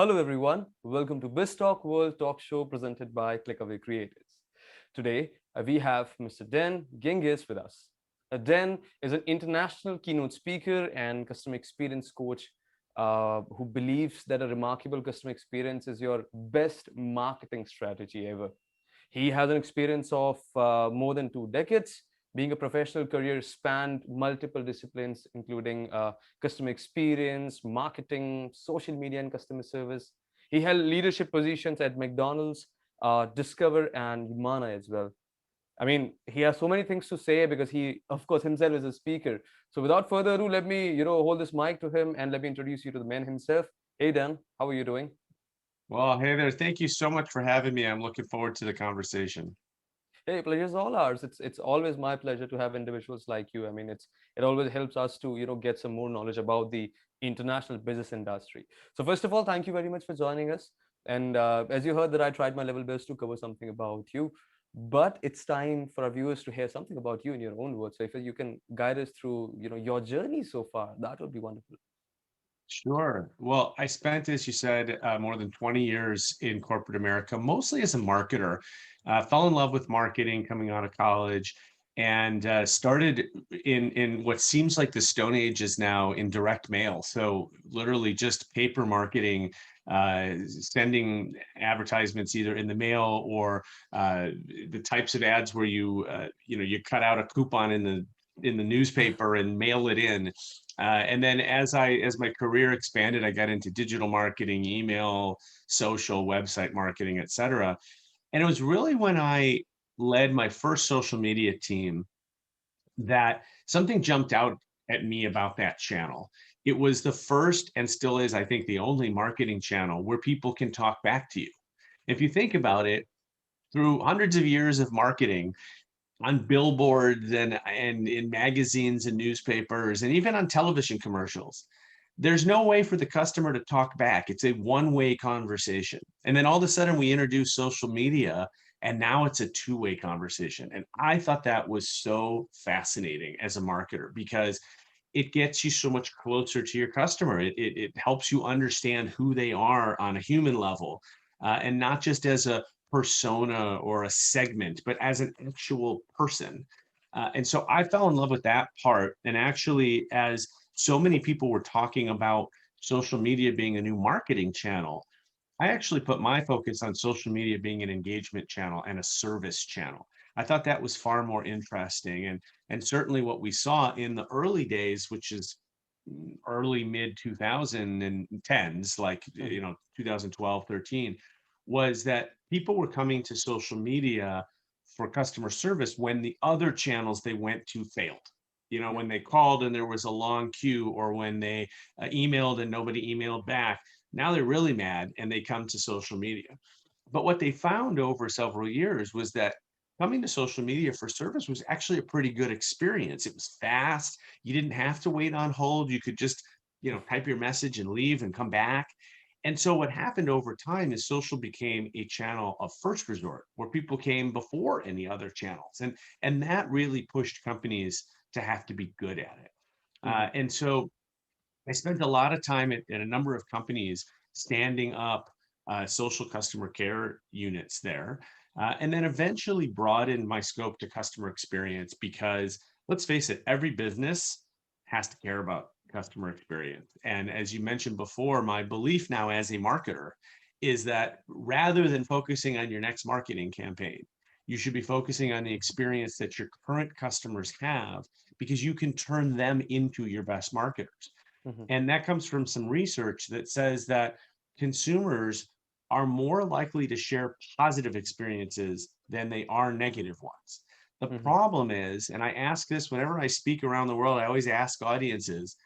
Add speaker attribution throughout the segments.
Speaker 1: Hello, everyone. Welcome to BizzTalk World Talk Show presented by Clickaway Creators. Today, we have Mr. Den Gingiss with us. Den is an international keynote speaker and customer experience coach who believes that a remarkable customer experience is your best marketing strategy ever. He has an experience of more than 2 decades. Being a professional career spanned multiple disciplines, including customer experience, marketing, social media, and customer service. He held leadership positions at McDonald's, Discover, and Humana as well. I mean, he has so many things to say because he, of course, himself is a speaker. So without further ado, let me, hold this mic to him and let me introduce you to the man himself. Hey, Dan, how are you doing?
Speaker 2: Well, hey there. Thank you so much for having me. I'm looking forward to the conversation.
Speaker 1: Hey, pleasure's all ours. It's always my pleasure to have individuals like you. I mean, it always helps us to get some more knowledge about the international business industry. So first of all, thank you very much for joining us. And as you heard, that I tried my level best to cover something about you, but it's time for our viewers to hear something about you in your own words. So if you can guide us through your journey so far, that would be wonderful.
Speaker 2: Sure. Well, I spent, as you said, more than 20 years in corporate America, mostly as a marketer. Fell in love with marketing coming out of college and started in what seems like the Stone Age is now in direct mail. So literally just paper marketing, sending advertisements either in the mail or the types of ads where you cut out a coupon in the newspaper and mail it in. And then as my career expanded, I got into digital marketing, email, social, website marketing, et cetera. And it was really when I led my first social media team that something jumped out at me about that channel. It was the first and still is, I think, the only marketing channel where people can talk back to you. If you think about it, through hundreds of years of marketing, on billboards and in magazines and newspapers and even on television commercials, there's no way for the customer to talk back. It's a one-way conversation. And then all of a sudden we introduce social media and now it's a two-way conversation. And I thought that was so fascinating as a marketer because it gets you so much closer to your customer. It helps you understand who they are on a human level, and not just as a persona or a segment, but as an actual person. And so I fell in love with that part. And actually, as so many people were talking about social media being a new marketing channel, I actually put my focus on social media being an engagement channel and a service channel. I thought that was far more interesting. And certainly what we saw in the early days, which is early mid 2010s, like, 2012, 13, was that people were coming to social media for customer service when the other channels they went to failed.
Speaker 1: Yeah.
Speaker 2: When they called and there was a long queue, or when they emailed and nobody emailed back. Now they're really mad and they come to social media. But what they found over several years was that coming to social media for service was actually a pretty good experience. It was fast. You didn't have to wait on hold. You could just, type your message and leave and come back. And so what happened over time is social became a channel of first resort where people came before any other channels. And that really pushed companies to have to be good at it.
Speaker 1: Hmm.
Speaker 2: And so I spent a lot of time at a number of companies standing up social customer care units there, and then eventually broadened my scope to customer experience because let's face it, every business has to care about customer experience. And as you mentioned before, my belief now as a marketer is that rather than focusing on your next marketing campaign, you should be focusing on the experience that your current customers have because you can turn them into your best marketers.
Speaker 1: Hmm.
Speaker 2: And that comes from some research that says that consumers are more likely to share positive experiences than they are negative ones. The
Speaker 1: Hmm.
Speaker 2: problem is, and I ask this whenever I speak around the world, I always ask audiences,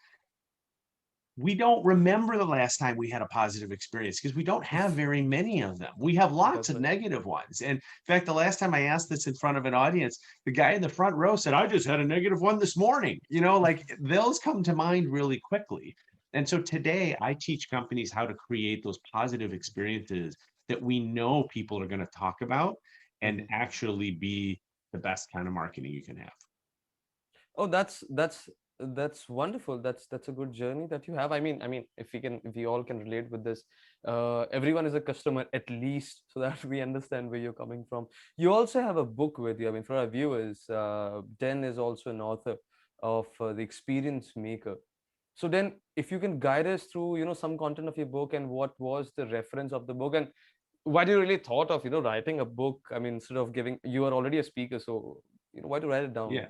Speaker 2: we don't remember the last time we had a positive experience because we don't have very many of them. We have lots
Speaker 1: That's
Speaker 2: of
Speaker 1: right.
Speaker 2: negative ones. And in fact, the last time I asked this in front of an audience, the guy in the front row said, I just had a negative one this morning. Like those come to mind really quickly. And so today I teach companies how to create those positive experiences that we know people are going to talk about and
Speaker 1: Hmm.
Speaker 2: actually be the best kind of marketing you can have.
Speaker 1: Oh, that's That's wonderful. That's a good journey that you have. I mean, if we all can relate with this, everyone is a customer at least, so that we understand where you're coming from. You also have a book with you. I mean, for our viewers, Den is also an author of The Experience Maker. So then, if you can guide us through, some content of your book and what was the reference of the book, and why do you really thought of, writing a book? I mean, instead of giving, you are already a speaker, so why to write it down?
Speaker 2: Yeah.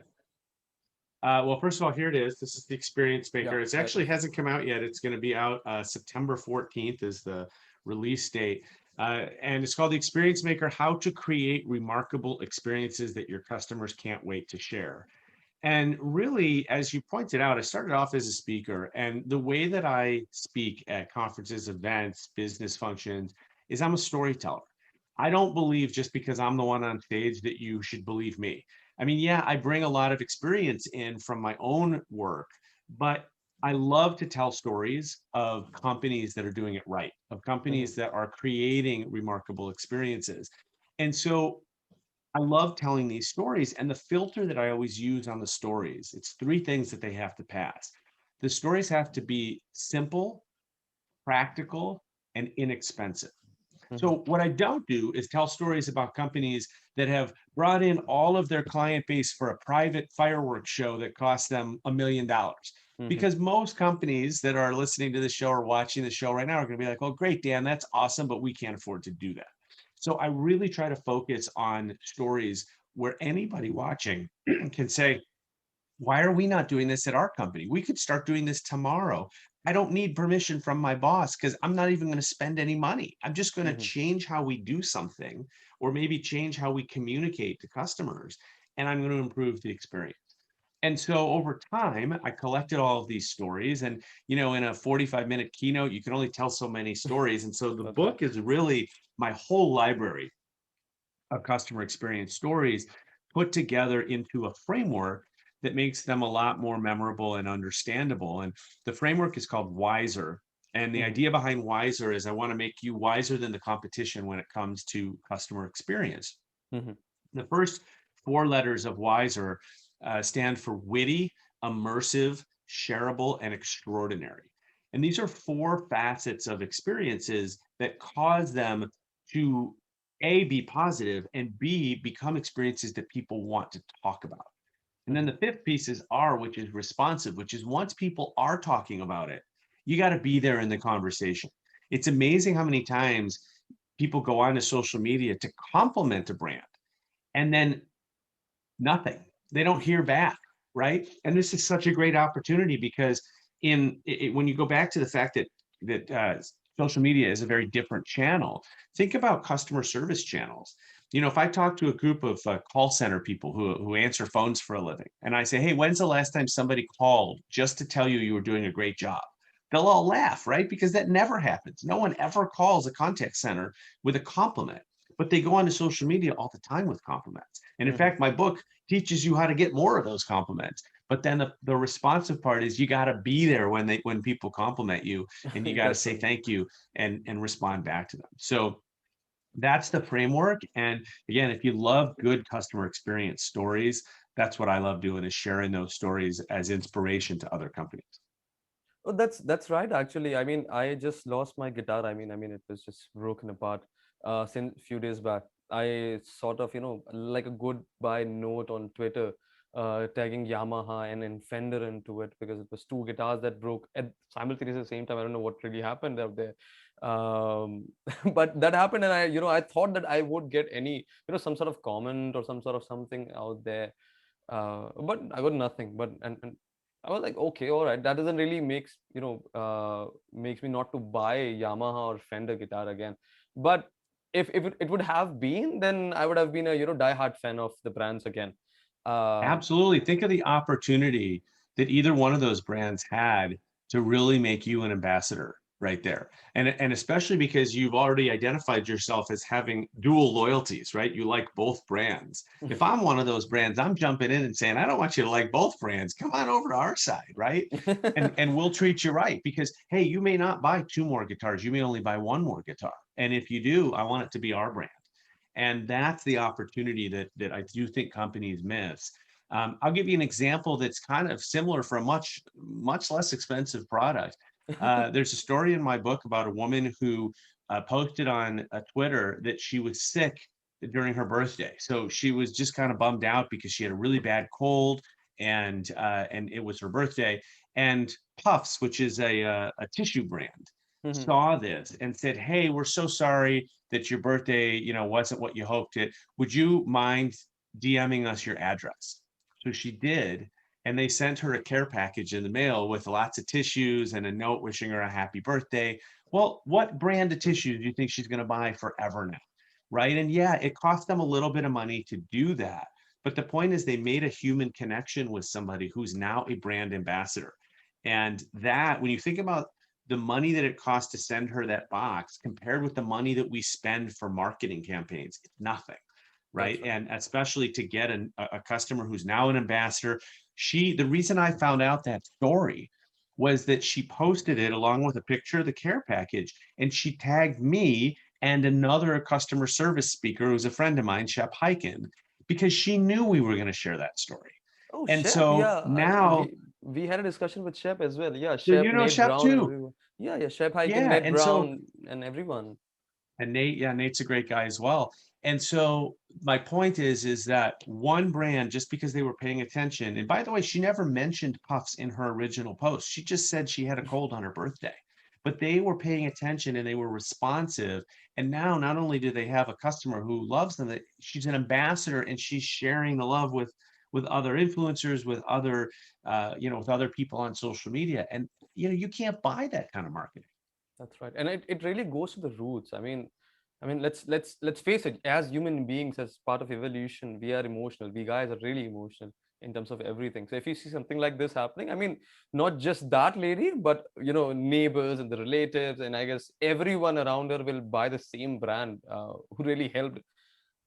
Speaker 2: Well, first of all, here it is. This is the Experience
Speaker 1: Yeah,
Speaker 2: Maker. It's
Speaker 1: that
Speaker 2: actually
Speaker 1: is.
Speaker 2: hasn't come out yet. It's going to be out September 14th is the release date. And it's called the Experience Maker: How to Create Remarkable Experiences That Your Customers Can't Wait to Share. And really, as you pointed out, I started off as a speaker, and the way that I speak at conferences, events, business functions is I'm a storyteller. I don't believe just because I'm the one on stage that you should believe me. I mean, yeah, I bring a lot of experience in from my own work, but I love to tell stories of companies that are doing it right, of
Speaker 1: Mhm.
Speaker 2: companies that are creating remarkable experiences. And so I love telling these stories. And the filter that I always use on the stories, it's three things that they have to pass. The stories have to be simple, practical, and inexpensive.
Speaker 1: Mhm.
Speaker 2: So what I don't do is tell stories about companies that have brought in all of their client base for a private fireworks show that cost them $1 million.
Speaker 1: Mhm.
Speaker 2: Because most companies that are listening to the show or watching the show right now are going to be like, oh, great, Dan, that's awesome, but we can't afford to do that. So I really try to focus on stories where anybody watching can say, why are we not doing this at our company? We could start doing this tomorrow. I don't need permission from my boss because I'm not even going to spend any money. I'm just going to
Speaker 1: Mhm.
Speaker 2: change how we do something, or maybe change how we communicate to customers, and I'm going to improve the experience. And so over time, I collected all of these stories. And, in a 45-minute keynote, you can only tell so many stories. And so the
Speaker 1: That's right.
Speaker 2: book is really my whole library of customer experience stories put together into a framework that makes them a lot more memorable and understandable. And the framework is called Wiser. And the
Speaker 1: Mhm.
Speaker 2: idea behind Wiser is I want to make you wiser than the competition when it comes to customer experience.
Speaker 1: Mhm.
Speaker 2: The first four letters of Wiser stand for witty, immersive, shareable, and extraordinary. And these are four facets of experiences that cause them to A, be positive, and B, become experiences that people want to talk about. And then
Speaker 1: Mhm.
Speaker 2: the fifth piece is R, which is responsive, which is once people are talking about it, you got to be there in the conversation. It's amazing how many times people go on to social media to compliment a brand and then nothing. They don't hear back, right? And this is such a great opportunity because when you go back to the fact that social media is a very different channel, think about customer service channels. If I talk to a group of call center people who answer phones for a living, and I say, "Hey, when's the last time somebody called just to tell you you were doing a great job?" They'll all laugh, right? Because that never happens. No one ever calls a contact center with a compliment, but they go onto social media all the time with compliments. And in
Speaker 1: Mhm.
Speaker 2: fact, my book teaches you how to get more of those compliments. But then the responsive part is you got to be there when people compliment you, and you got to
Speaker 1: That's
Speaker 2: say
Speaker 1: right.
Speaker 2: thank you and respond back to them. So that's the framework. And again, if you love good customer experience stories, that's what I love doing, is sharing those stories as inspiration to other companies.
Speaker 1: Oh, that's right. Actually, I mean, I just lost my guitar. I mean, it was just broken apart. Since few days back, I sort of, like a goodbye note on Twitter, tagging Yamaha and then Fender into it because it was two guitars that broke at simultaneously at the same time. I don't know what really happened out there. But that happened, and I thought that I would get any, some sort of comment or some sort of something out there, but I got nothing. But and I was like, okay, all right, that doesn't really makes me not to buy Yamaha or Fender guitar again. But if it would have been, then I would have been a diehard fan of the brands again. uh
Speaker 2: Absolutely. Think of the opportunity that either one of those brands had to really make you an ambassador right there. And especially because you've already identified yourself as having dual loyalties, right? You like both brands. If I'm one of those brands, I'm jumping in and saying, I don't want you to like both brands. Come on over to our side, right? And we'll treat you right because hey, you may not buy two more guitars. You may only buy one more guitar. And if you do, I want it to be our brand. And that's the opportunity that I do think companies miss. I'll give you an example that's kind of similar for a much less expensive product. There's a story in my book about a woman who posted on Twitter that she was sick during her birthday. So she was just kind of bummed out because she had a really bad cold, and it was her birthday. And Puffs, which is a tissue brand,
Speaker 1: Mhm.
Speaker 2: saw this and said, "Hey, we're so sorry that your birthday, wasn't what you hoped it. Would you mind DMing us your address?" So she did, and they sent her a care package in the mail with lots of tissues and a note wishing her a happy birthday. Well, what brand of tissue do you think she's going to buy forever now? Right? And yeah, it cost them a little bit of money to do that. But the point is, they made a human connection with somebody who's now a brand ambassador. And that, when you think about the money that it costs to send her that box compared with the money that we spend for marketing campaigns, it's nothing, right?
Speaker 1: That's right.
Speaker 2: And especially to get a customer who's now an ambassador. The reason I found out that story was that she posted it along with a picture of the care package, and she tagged me and another customer service speaker who's a friend of mine, Shep Hyken, because she knew we were going to share that story.
Speaker 1: Oh,
Speaker 2: And
Speaker 1: Shep,
Speaker 2: so
Speaker 1: yeah.
Speaker 2: now,
Speaker 1: We had a discussion with Shep as well. Yeah,
Speaker 2: so
Speaker 1: Shep, Nate
Speaker 2: Shep
Speaker 1: Brown, and
Speaker 2: too.
Speaker 1: everyone. Yeah, yeah, Shep Hyken,
Speaker 2: Yeah.
Speaker 1: Nate
Speaker 2: And so
Speaker 1: Brown, and everyone.
Speaker 2: And Nate, yeah, Nate's a great guy as well. And so my point is that one brand, just because they were paying attention, and by the way, she never mentioned Puffs in her original post. She just said she had a cold on her birthday. But they were paying attention and they were responsive. And now not only do they have a customer who loves them, that she's an ambassador and she's sharing the love with other influencers, with other people on social media. And you can't buy that kind of marketing.
Speaker 1: That's right. And it really goes to the roots. I mean, let's face it, as human beings, as part of evolution, we are emotional. We guys are really emotional in terms of everything. So if you see something like this happening, I mean, not just that lady, but neighbors and the relatives, and I guess everyone around her will buy the same brand who really helped.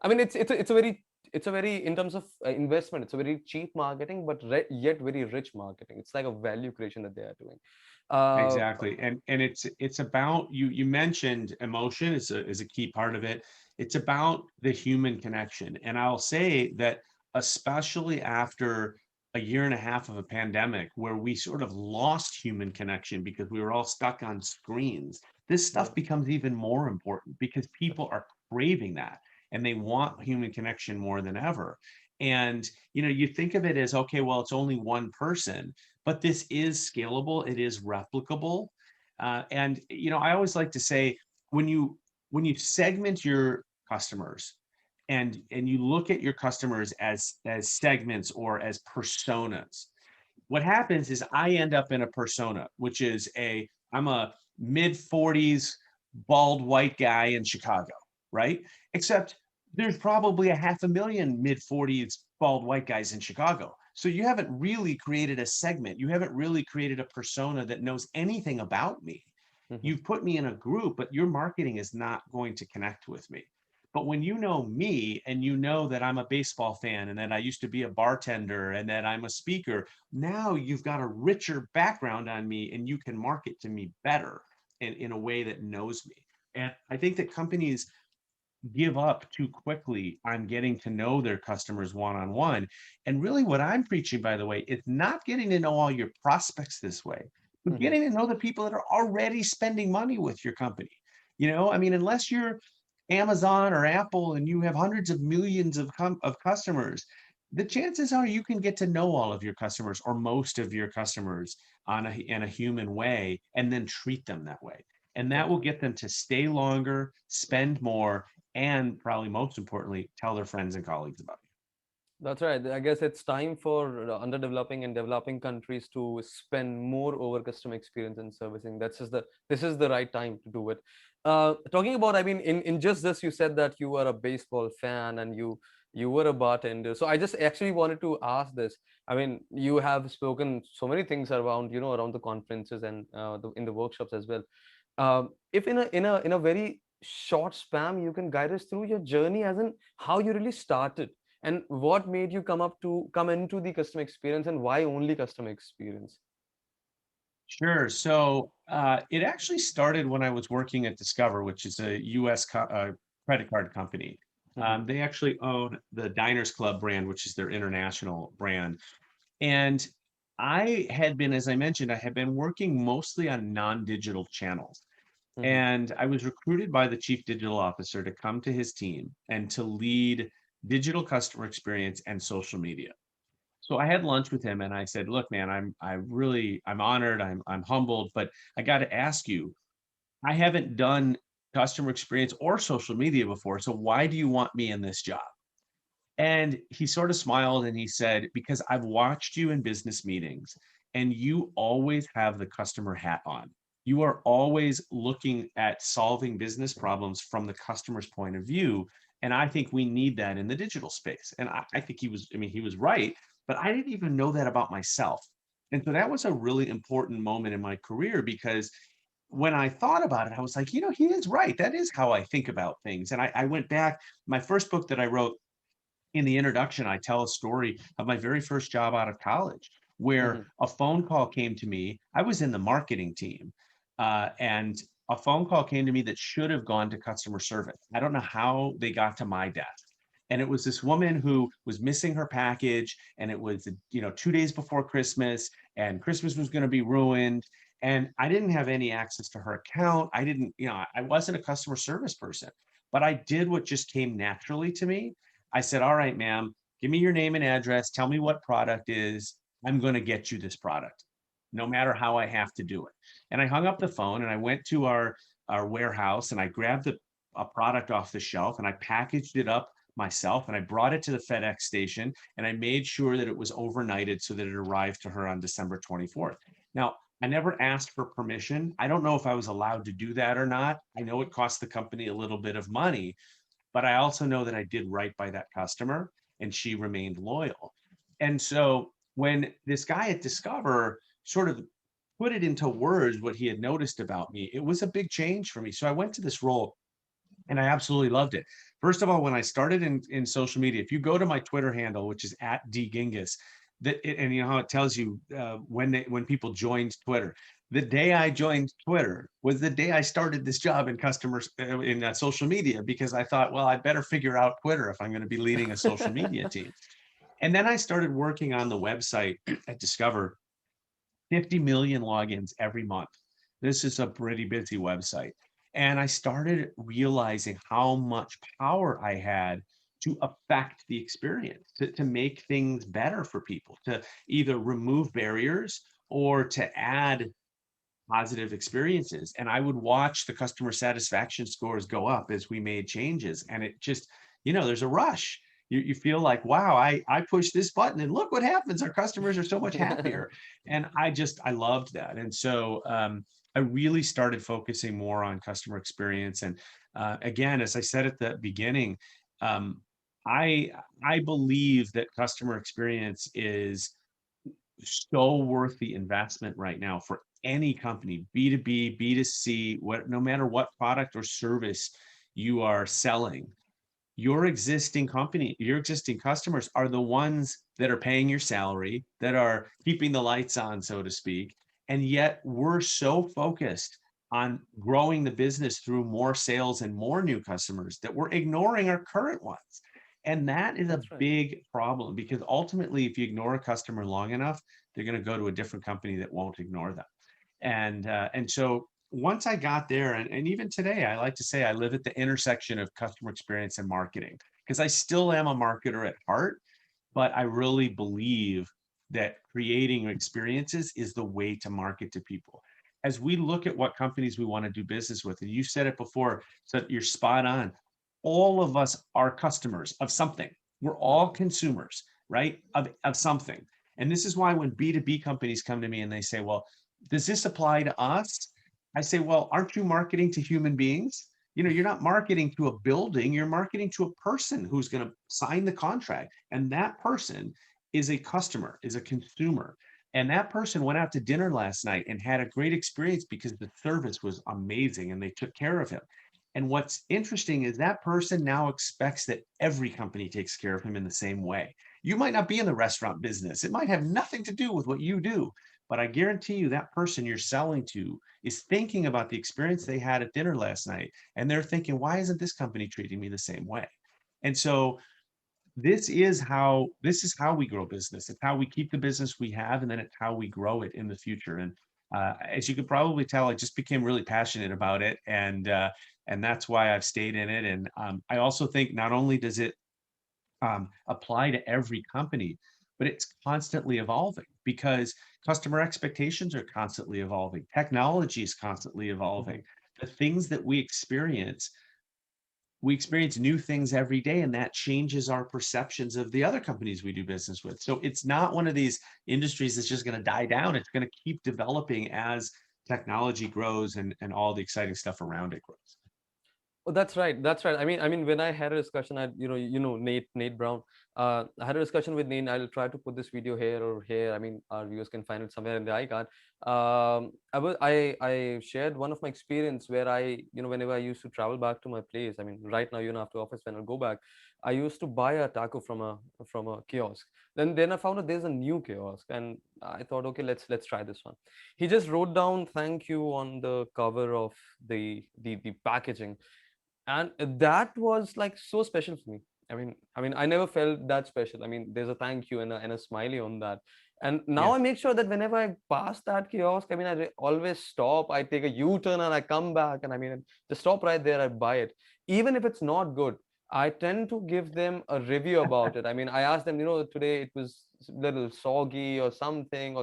Speaker 1: I mean, it's a very in terms of investment, it's a very cheap marketing, but yet very rich marketing. It's like a value creation that they are doing. Uh,
Speaker 2: Exactly. And it's about, you mentioned emotion is a key part of it. It's about the human connection. And I'll say that especially after a year and a half of a pandemic where we sort of lost human connection because we were all stuck on screens, this
Speaker 1: yeah,
Speaker 2: stuff becomes even more important because
Speaker 1: that's
Speaker 2: people are craving that and they want human connection more than ever. And you think of it as, okay, well, it's only one person, but this is scalable, it is replicable. And I always like to say, when you segment your customers and you look at your customers as segments or as personas, what happens is I end up in a persona, which is I'm a mid 40s bald white guy in Chicago, right? Except there's probably a half a million mid 40s bald white guys in Chicago. So you haven't really created a segment. You haven't really created a persona that knows anything about me.
Speaker 1: right.
Speaker 2: You've put me in a group, but your marketing is not going to connect with me. But when you know me and you know that I'm a baseball fan and that I used to be a bartender and that I'm a speaker, now you've got a richer background on me and you can market to me better in a way that knows me. And I think that companies give up too quickly on getting to know their customers one on one. And really, what I'm preaching, by the way, is not getting to know all your prospects this way, but
Speaker 1: Mhm.
Speaker 2: getting to know the people that are already spending money with your company. I mean, unless you're Amazon or Apple and you have hundreds of millions of customers, the chances are you can get to know all of your customers or most of your customers in a human way and then treat them that way. And that
Speaker 1: That's
Speaker 2: will
Speaker 1: right.
Speaker 2: get them to stay longer, spend more, and probably most importantly, tell their friends and colleagues about you.
Speaker 1: That's right. I guess it's time for underdeveloping and developing countries to spend more over customer experience and servicing. This is the right time to do it. Talking about, I mean, in just this, you said that you are a baseball fan and you were a bartender. So I just actually wanted to ask this. I mean, you have spoken so many things around, around the conferences and in the workshops as well. If in a very short span, you can guide us through your journey as in how you really started and what made you come into the customer experience and why only customer experience?
Speaker 2: Sure. So it actually started when I was working at Discover, which is a U.S. credit card company.
Speaker 1: Mhm.
Speaker 2: They actually own the Diners Club brand, which is their international brand. And I had been, as I mentioned, I had been working mostly on non-digital channels.
Speaker 1: Mhm.
Speaker 2: And I was recruited by the chief digital officer to come to his team and to lead digital customer experience and social media. So I had lunch with him and I said, look, man, I'm honored, I'm humbled, but I got to ask you, I haven't done customer experience or social media before. So why do you want me in this job? And he sort of smiled and he said, because I've watched you in business meetings and you always have the customer hat on. You are always looking at solving business problems from the customer's point of view. And I think we need that in the digital space. And I think he was right, but I didn't even know that about myself. And so that was a really important moment in my career because when I thought about it, I was like, he is right. That is how I think about things. And I went back, my first book that I wrote, in the introduction, I tell a story of my very first job out of college where
Speaker 1: Mhm.
Speaker 2: a phone call came to me. I was in the marketing team, and a phone call came to me that should have gone to customer service. I don't know how they got to my desk. And it was this woman who was missing her package, and it was 2 days before Christmas, and Christmas was going to be ruined. And I didn't have any access to her account. I didn't, I wasn't a customer service person, but I did what just came naturally to me. I said, all right, ma'am, give me your name and address. Tell me what product is. I'm going to get you this product, no matter how I have to do it. And I hung up the phone and I went to our warehouse and I grabbed a product off the shelf and I packaged it up myself and I brought it to the FedEx station and I made sure that it was overnighted so that it arrived to her on December 24th. Now, I never asked for permission. I don't know if I was allowed to do that or not. I know it cost the company a little bit of money, but I also know that I did right by that customer and she remained loyal. And so when this guy at Discover sort of put it into words what he had noticed about me, it was a big change for me. So I went to this role and I absolutely loved it. First of all, when I started in social media, if you go to my Twitter handle, which is at dgingiss, and you know how it tells you when people joined Twitter. The day I joined Twitter was the day I started this job in customers in social media because I thought, well, I better figure out Twitter if I'm going to be leading a social media team. And then I started working on the website at Discover, 50 million logins every month. This is a pretty busy website. And I started realizing how much power I had to affect the experience, to make things better for people, to either remove barriers or to add positive experiences. And I would watch the customer satisfaction scores go up as we made changes. And it just, there's a rush. You feel like, wow, I pushed this button and look what happens. Our customers are so much happier. And I loved that. And so I really started focusing more on customer experience. And again, as I said at the beginning, um, I I believe that customer experience is so worth the investment right now for any company, B2B, B2C, no matter what product or service you are selling. Your existing customers are the ones that are paying your salary, that are keeping the lights on, so to speak. And yet we're so focused on growing the business through more sales and more new customers that we're ignoring our current ones. And that is a
Speaker 1: That's right.
Speaker 2: big problem because ultimately, if you ignore a customer long enough, they're going to go to a different company that won't ignore them. And so once I got there, and even today, I like to say I live at the intersection of customer experience and marketing because I still am a marketer at heart, but I really believe that creating experiences is the way to market to people. As we look at what companies we want to do business with, and you said it before, so you're spot on. All of us are customers of something. We're all consumers, right? Of something. And this is why when B2B companies come to me and they say, well, does this apply to us? I say, well, aren't you marketing to human beings? You're not marketing to a building, you're marketing to a person who's going to sign the contract. And that person is a customer, is a consumer. And that person went out to dinner last night and had a great experience because the service was amazing and they took care of him. And what's interesting is that person now expects that every company takes care of him in the same way. You might not be in the restaurant business, it might have nothing to do with what you do, but I guarantee you that person you're selling to is thinking about the experience they had at dinner last night. And they're thinking, why isn't this company treating me the same way? And so this is how we grow business. It's how we keep the business we have, and then it's how we grow it in the future. And as you could probably tell, I just became really passionate about it, and that's why I've stayed in it. And I also think not only does it apply to every company, but it's constantly evolving because customer expectations are constantly evolving. Technology is constantly
Speaker 1: Mhm.
Speaker 2: evolving. The things that we experience new things every day, and that changes our perceptions of the other companies we do business with. So it's not one of these industries that's just going to die down. It's going to keep developing as technology grows and all the exciting stuff around it grows.
Speaker 1: Oh, that's right. That's right. I mean, when I had a discussion, Nate Brown. I had a discussion with Nate. I'll try to put this video here or here. I mean, our viewers can find it somewhere in the icon. I shared one of my experience where whenever I used to travel back to my place. I mean, right now, after office when I go back, I used to buy a taco from a kiosk. Then I found out there's a new kiosk, and I thought, okay, let's try this one. He just wrote down "thank you" on the cover of the packaging, and that was like so special for me. I mean I never felt that special. I mean, there's a thank you and a smiley on that. And now
Speaker 2: Yeah.
Speaker 1: I make sure that whenever I pass that kiosk, always stop, I take a u-turn and I come back, and I mean, just stop right there, I buy it. Even if it's not good, I tend to give them a review about it. I mean, I ask them, today it was a little soggy or something,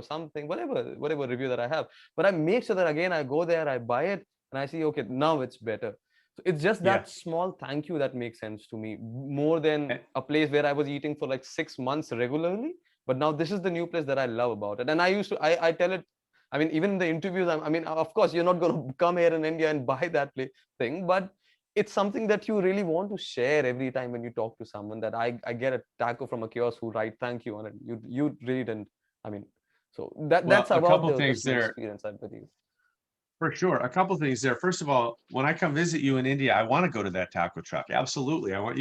Speaker 1: whatever review that I have. But I make sure that again I go there, I buy it, and I see, okay, now it's better. So it's just
Speaker 2: Yeah.
Speaker 1: that small thank you that makes sense to me more than
Speaker 2: Eh,
Speaker 1: a place where I was eating for like 6 months regularly. But now this is the new place that I love about it. And I tell it, I mean, even in the interviews, I mean, of course, you're not going to come here in India and buy that thing, but it's something that you really want to share every time when you talk to someone, that I get a taco from a kiosk who write thank you on it. You really didn't. I mean, so
Speaker 2: well,
Speaker 1: that's
Speaker 2: a
Speaker 1: about
Speaker 2: couple
Speaker 1: the
Speaker 2: things
Speaker 1: customer
Speaker 2: there.
Speaker 1: experience, I believe.
Speaker 2: For sure. A couple things there. First of all, when I come visit you in India, I want to go to that taco truck. Absolutely. I want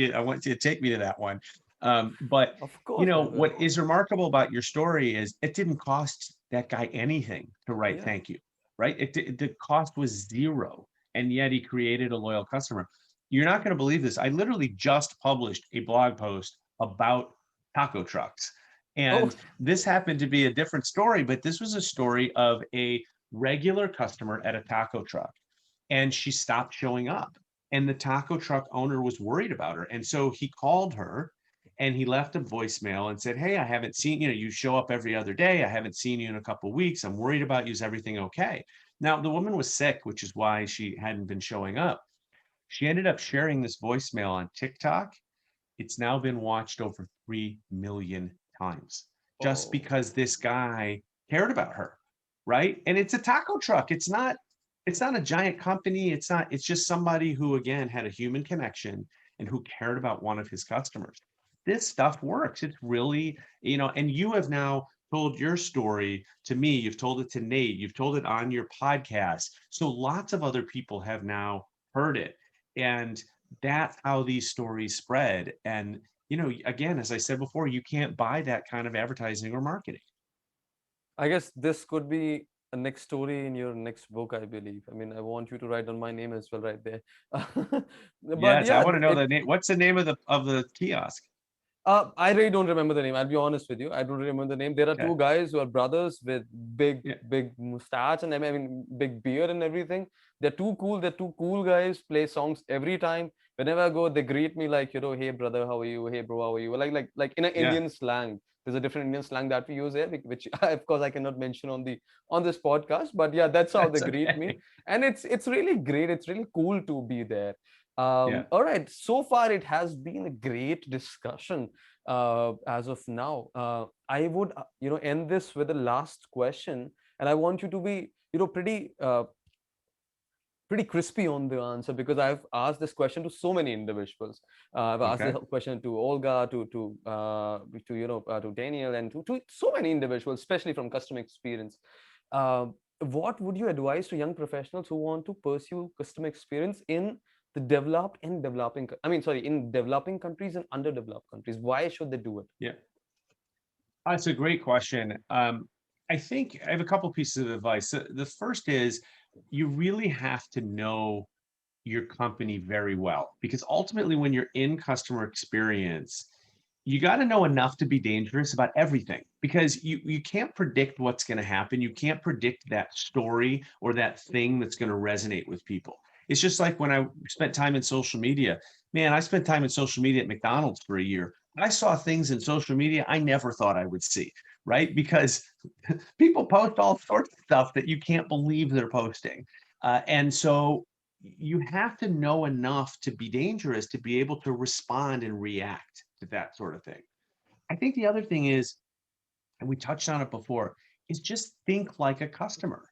Speaker 2: you to take me to that one. But
Speaker 1: Of course I will.
Speaker 2: what is remarkable about your story is it didn't cost that guy anything to write
Speaker 1: Yeah.
Speaker 2: thank you, right? The cost was zero, and yet he created a loyal customer. You're not going to believe this. I literally just published a blog post about taco trucks.
Speaker 1: Oh.
Speaker 2: And this happened to be a different story, but this was a story of a regular customer at a taco truck, and she stopped showing up, and the taco truck owner was worried about her, and so he called her and he left a voicemail and said, hey, I haven't seen you show up every other day, I haven't seen you in a couple of weeks, I'm worried about you, is everything okay? Now the woman was sick, which is why she hadn't been showing up. She ended up sharing this voicemail on TikTok. It's now been watched over 3 million times just
Speaker 1: Oh.
Speaker 2: because this guy cared about her, right? And it's a taco truck. It's not a giant company. It's just somebody who again had a human connection and who cared about one of his customers. This stuff works. It's really, and you have now told your story to me, you've told it to Nate, you've told it on your podcast. So lots of other people have now heard it. And that's how these stories spread. And, again, as I said before, you can't buy that kind of advertising or marketing.
Speaker 1: I guess this could be a next story in your next book, I believe. I mean, I want you to write on my name as well right there. But
Speaker 2: Yes, I
Speaker 1: yeah,
Speaker 2: want to know the name. What's the name of the kiosk?
Speaker 1: I really don't remember the name. I'll be honest with you. I don't remember the name. There are
Speaker 2: Okay.
Speaker 1: two guys who are brothers with big,
Speaker 2: Yeah.
Speaker 1: big mustache, and I mean big beard and everything. They're too cool. They're two cool guys. Play songs every time. Whenever I go, they greet me like, hey brother, how are you? Hey bro, how are you? Like in an
Speaker 2: Yeah.
Speaker 1: Indian slang. There's a different Indian slang that we use here, which of course I cannot mention on this podcast. But yeah, that's how they
Speaker 2: That's
Speaker 1: greet me,
Speaker 2: okay.
Speaker 1: and it's really great. It's really cool to be there.
Speaker 2: Yeah.
Speaker 1: All right. So far, it has been a great discussion as of now. I would, end this with the last question, and I want you to be, pretty crispy on the answer, because I've asked this question to so many individuals. I've asked
Speaker 2: Okay.
Speaker 1: the question to Olga, to Daniel, and to so many individuals, especially from customer experience. Uh, what would you advise to young professionals who want to pursue customer experience in the developed and developing, I mean, sorry, in developing countries and underdeveloped countries? Why should they do it?
Speaker 2: Yeah. That's a great question. I think I have a couple pieces of advice. The first is you really have to know your company very well. Because ultimately, when you're in customer experience, you got to know enough to be dangerous about everything, because you can't predict what's going to happen. You can't predict that story or that thing that's going to resonate with people. It's just like when I spent time in social media. Man, I spent time in social media at McDonald's for a year. I saw things in social media I never thought I would see, right? Because people post all sorts of stuff that you can't believe they're posting. And so you have to know enough to be dangerous to be able to respond and react to that sort of thing. I think the other thing is, and we touched on it before, is just think like a customer.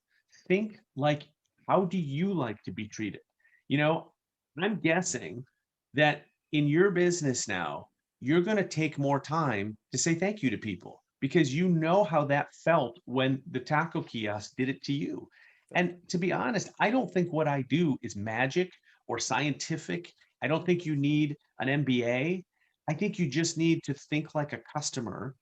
Speaker 2: Think like, how do you like to be treated? You know, I'm guessing that in your business now, you're going to take more time to say thank you to people, because you know how that felt when the taco kiosk did it to you. And to be honest, I don't think what I do is magic or scientific. I don't think you need an MBA. I think you just need to think like a customer.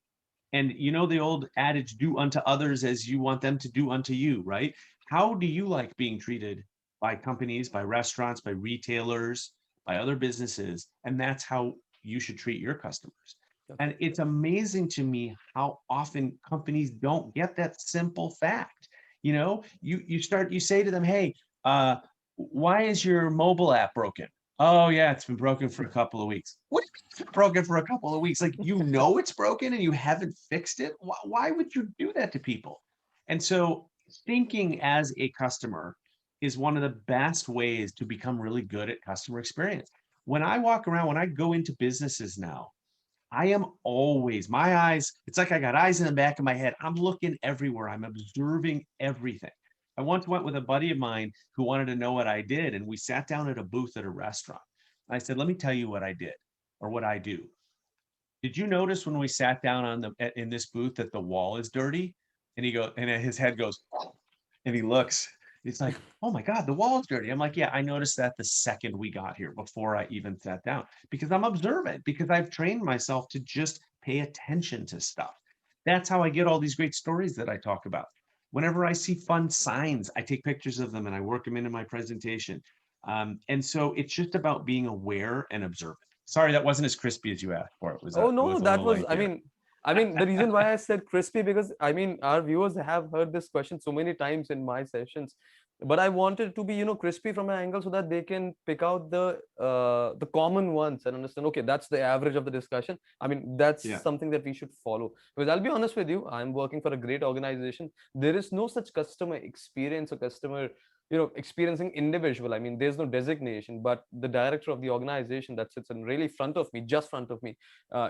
Speaker 2: And you know the old adage, do unto others as you want them to do unto you, right? How do you like being treated by companies, by restaurants, by retailers, by other businesses? And that's how you should treat your customers. And it's amazing to me how often companies don't get that simple fact. You know, you say to them, hey, why is your mobile app broken? Oh yeah, it's been broken for a couple of weeks. What do you mean it's been broken for a couple of weeks? Like, you know it's broken and you haven't fixed it? Why would you do that to people? And so thinking as a customer is one of the best ways to become really good at customer experience. When I walk around, when I go into businesses now, I am always, my eyes, it's like I got eyes in the back of my head. I'm looking everywhere. I'm observing everything. I once went with a buddy of mine who wanted to know what I did, and we sat down at a booth at a restaurant. I said, let me tell you what I did or what I do. Did you notice when we sat down in this booth that the wall is dirty? And he goes, and his head goes, and he looks. It's like, oh my God, the wall is dirty. I'm like, yeah, I noticed that the second we got here, before I even sat down, because I'm observant, because I've trained myself to just pay attention to stuff. That's how I get all these great stories that I talk about. Whenever I see fun signs, I take pictures of them and I work them into my presentation. And so it's just about being aware and observant. Sorry, that wasn't as crispy as you asked for. It was
Speaker 1: Oh
Speaker 2: it
Speaker 1: no,
Speaker 2: was a
Speaker 1: that
Speaker 2: little
Speaker 1: was,
Speaker 2: light there.
Speaker 1: I mean, the reason why I said crispy, because I mean, our viewers have heard this question so many times in my sessions, but I wanted to be, crispy from an angle so that they can pick out the common ones and understand, okay, that's the average of the discussion. I mean, that's
Speaker 2: Yeah.
Speaker 1: something that we should follow. Because I'll be honest with you, I'm working for a great organization. There is no such customer experience or customer experiencing individual. I mean, there's no designation, but the director of the organization that sits in really front of me, just front of me,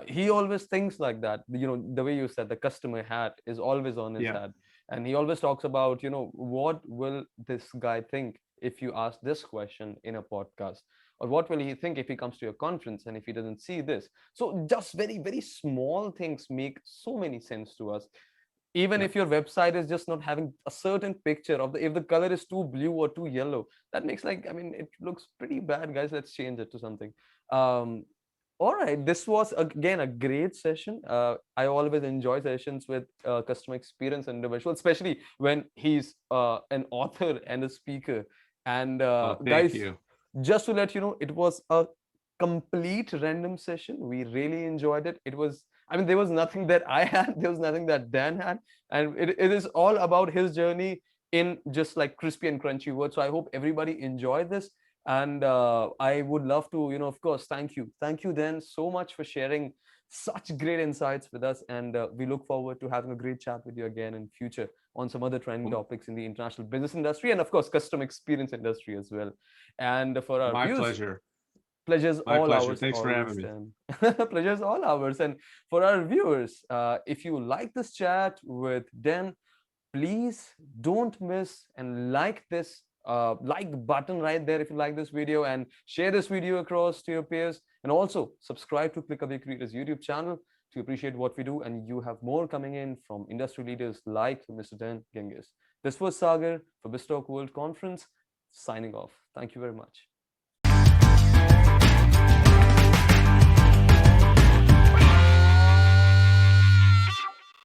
Speaker 1: he always thinks like that. The way you said, the customer hat is always on his
Speaker 2: Yeah.
Speaker 1: head, and he always talks about, what will this guy think if you ask this question in a podcast, or what will he think if he comes to your conference and if he doesn't see this. So just very, very small things make so many sense to us. Even
Speaker 2: Yeah.
Speaker 1: if your website is just not having a certain picture of the, if the color is too blue or too yellow, that makes, like, I mean, it looks pretty bad, guys. Let's change it to something. um all right, this was again a great session. I always enjoy sessions with customer experience individual, especially when he's an author and a speaker. And
Speaker 2: Oh, thank
Speaker 1: guys,
Speaker 2: you.
Speaker 1: just to let you know, it was a complete random session. We really enjoyed it. It was, I mean, there was nothing that I had, there was nothing that Dan had, and it is all about his journey in just like crispy and crunchy words. So I hope everybody enjoyed this, and I would love to, of course, thank you, Dan, so much for sharing such great insights with us, and we look forward to having a great chat with you again in future on some other trending
Speaker 2: Well,
Speaker 1: topics in the international business industry and of course customer experience industry as well. And for our
Speaker 2: my
Speaker 1: viewers,
Speaker 2: pleasure.
Speaker 1: pleasure's
Speaker 2: My
Speaker 1: all
Speaker 2: pleasure.
Speaker 1: ours
Speaker 2: Thanks for having
Speaker 1: always,
Speaker 2: me.
Speaker 1: Dan. Pleasure's all ours. And for our viewers, if you like this chat with Dan, please don't miss and like this like button right there if you like this video, and share this video across to your peers, and also subscribe to Click Away Creators YouTube channel to appreciate what we do. And you have more coming in from industry leaders like Mr. Dan Gingiss. This was Sagar for BizzTalk World Conference, signing off. Thank you very much.